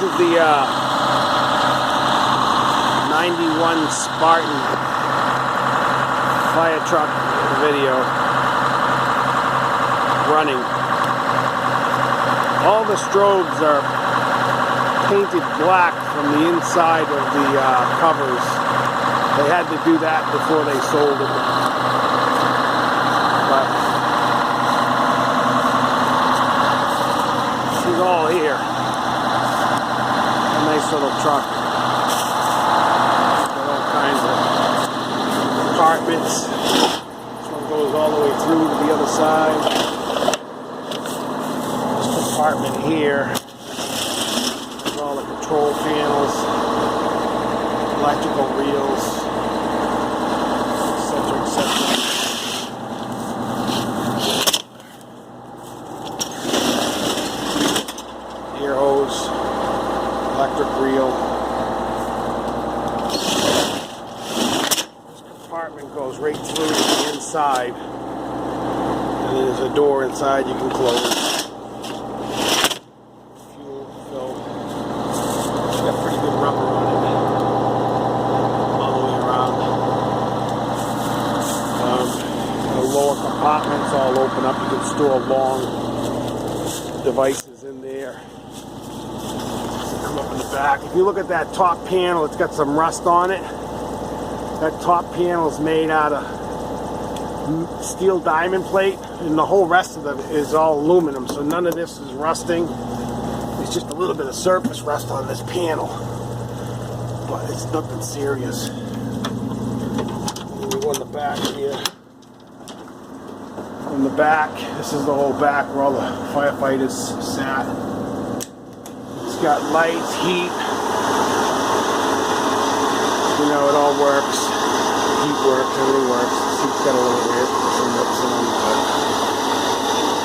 This is the 91 Spartan fire truck video running. All the strobes are painted black from the inside of the covers. They had to do that before they sold it. But she's all here. A nice little truck. Got all kinds of compartments. This one goes all the way through to the other side. This compartment here is all the control panels, electrical reels, etc., etc. Air hose, electric reel. This compartment goes right through to the inside, and then there's a door inside you can close. Fuel fill. It's got pretty good rubber on it all the way around. The lower compartments all open up. You can store long devices in there. Come up in the back. If you look at that top panel, it's got some rust on it. That top panel is made out of steel diamond plate, and the whole rest of it is all aluminum, so none of this is rusting. There's just a little bit of surface rust on this panel, but it's nothing serious. We go in the back here. In the back, this is the whole back where all the firefighters sat. It's got lights, heat. You know, it all works. Heat works, everything works. The seat's got a little weird, some lips in them, but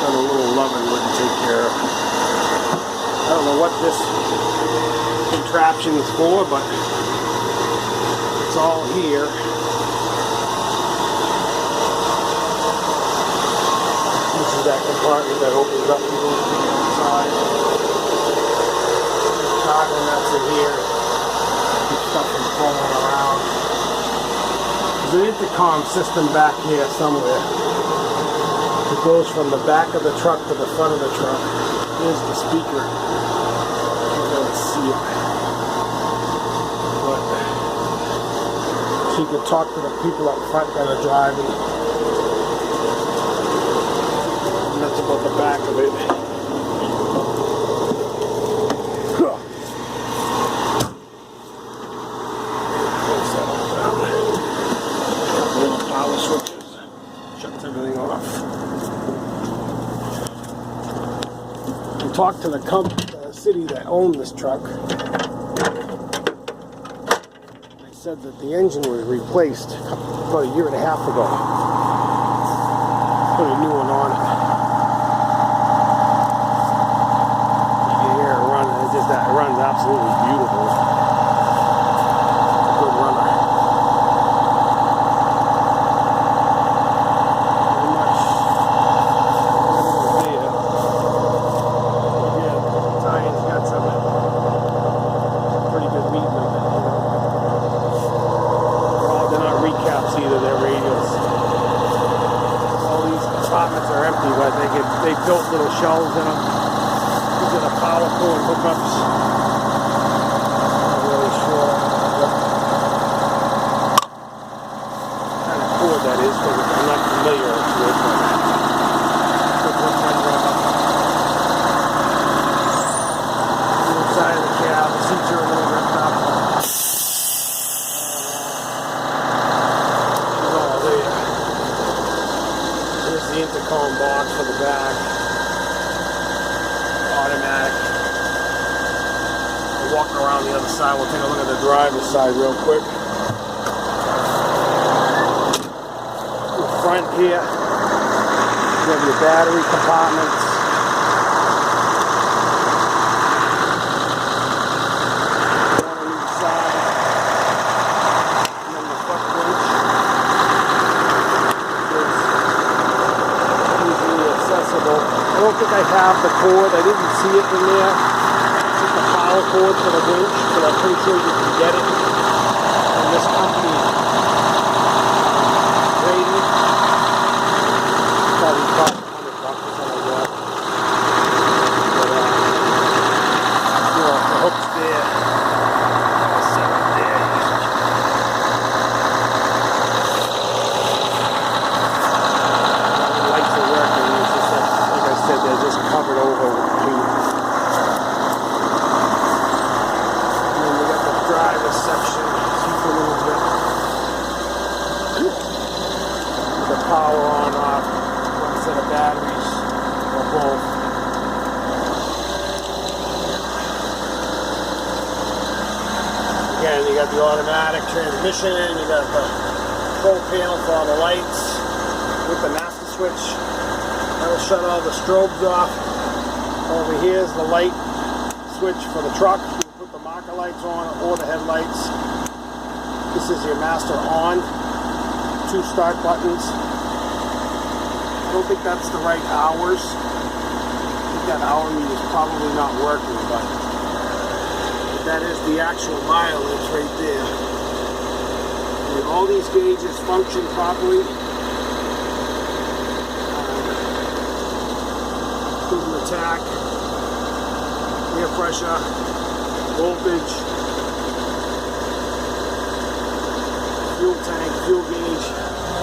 got a little loving wouldn't take care of. I don't know what this contraption is for, but it's all here. This is that compartment that opens up and goes to the inside. Toggle nuts in here. Keep stuff from falling around. There's an intercom system back here somewhere. It goes from the back of the truck to the front of the truck. Here's the speaker. You can't see it. But so you can talk to the people up front that are driving. And that's about the back of it. Power switches. Shuts everything off. I talked to the city that owned this truck. They said that the engine was replaced about a year and a half ago. Put a new one on it. You can hear it run. It's just that it runs absolutely beautiful. Good runner. Either their radials. All these compartments are empty, but they built little shelves in them. These are the power cord hookups. Not really sure what kind of cord that is, because I'm not familiar with it. Inside of the cab, the seats are a little ripped up. The intercom box for the back, automatic. We'll walk around the other side. We'll take a look at the driver's side real quick. The front here, you have your battery compartments. One on each side. And then the foot winch. Accessible. I don't think I have the cord. I didn't see it in there. It's just a power power cord for the winch, but I'm pretty sure you can get it from this company. Rating. Probably cost $100 or something like that. But you know, the hook's there. I'll set it there. The lights are working. It's just like I said, they're just covered over with paint. Driver section, super little bit. The power on off, one set of batteries, or both. Again, you got the automatic transmission, you got the control panel for all the lights with the master switch. That'll shut all the strobes off. Over here is the light switch for the truck. Marker lights on or the headlights. This is your master on. 2 start buttons. I don't think that's the right hours. I think that hour meter is probably not working, but that is the actual mileage right there. And all these gauges function properly. Including the tack, air pressure, voltage, fuel tank, fuel gauge,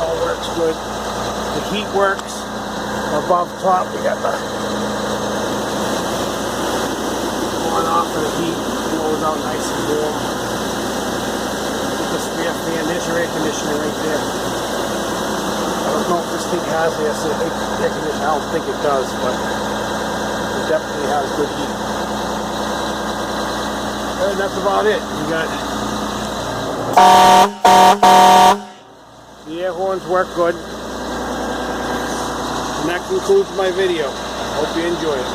all works good. The heat works. Above top we got the on off for the heat, blows out nice and warm. Get the spare fan, there's your air conditioner right there. I don't know if this thing has air conditioner, I don't think it does, but it definitely has good heat. And that's about it. You got the air horns work good. And that concludes my video. Hope you enjoy it.